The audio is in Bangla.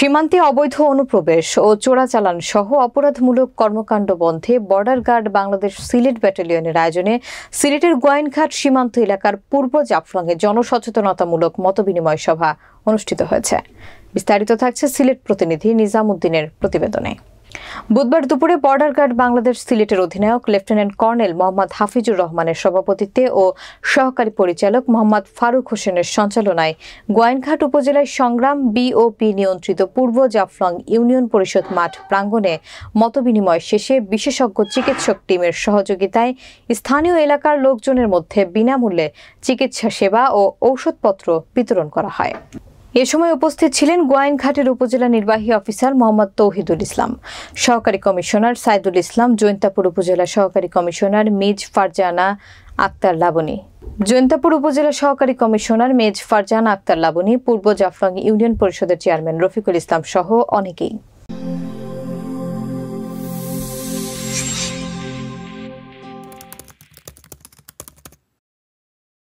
সীমান্তে অবৈধ অনুপ্রবেশ ও চোরাচালান সহ অপরাধমূলক কর্মকাণ্ড বন্ধে বর্ডার গার্ড বাংলাদেশ সিলেট ব্যাটালিয়নের আয়োজনে সিলেটের গোয়াইনঘাট সীমান্ত এলাকার পূর্ব জাফলংয়ে জনসচেতনতামূলক মতবিনিময় সভা অনুষ্ঠিত হয়েছে। বিস্তারিত থাকছে সিলেট প্রতিনিধি নিজামুদ্দিনের প্রতিবেদনে। বুধবার দুপুরে বর্ডার গার্ড বাংলাদেশ সিলেটের অধিনায়ক লেফটেন্যান্ট কর্নেল মোহাম্মদ হাফিজুর রহমানের সভাপতিত্বে ও সহকারী পরিচালক মোহাম্মদ ফারুক হোসেনের সঞ্চালনায় গোয়াইনঘাট উপজেলায় সংগ্রাম বিওপি নিয়ন্ত্রিত পূর্ব জাফলং ইউনিয়ন পরিষদ মাঠ প্রাঙ্গণে মতবিনিময় শেষে বিশেষজ্ঞ চিকিৎসক টিমের সহযোগিতায় স্থানীয় এলাকার লোকজনের মধ্যে বিনামূল্যে চিকিৎসা সেবা ও ঔষধপত্র বিতরণ করা হয়। এ সময় উপস্থিত ছিলেন গোয়াইনঘাটের উপজেলা নির্বাহী অফিসার মোহাম্মদ তৌহিদুল ইসলাম, সহকারী কমিশনার সাইদুল ইসলাম, জৈন্তাপুর উপজেলা সহকারী কমিশনার মেজ ফারজানা আক্তার লাবনী, জৈন্তাপুর উপজেলা সহকারী কমিশনার মেজ ফারজানা আক্তার লাবনী, পূর্ব জাফলং ইউনিয়ন পরিষদের চেয়ারম্যান রফিকুল ইসলাম সহ অনেকেই।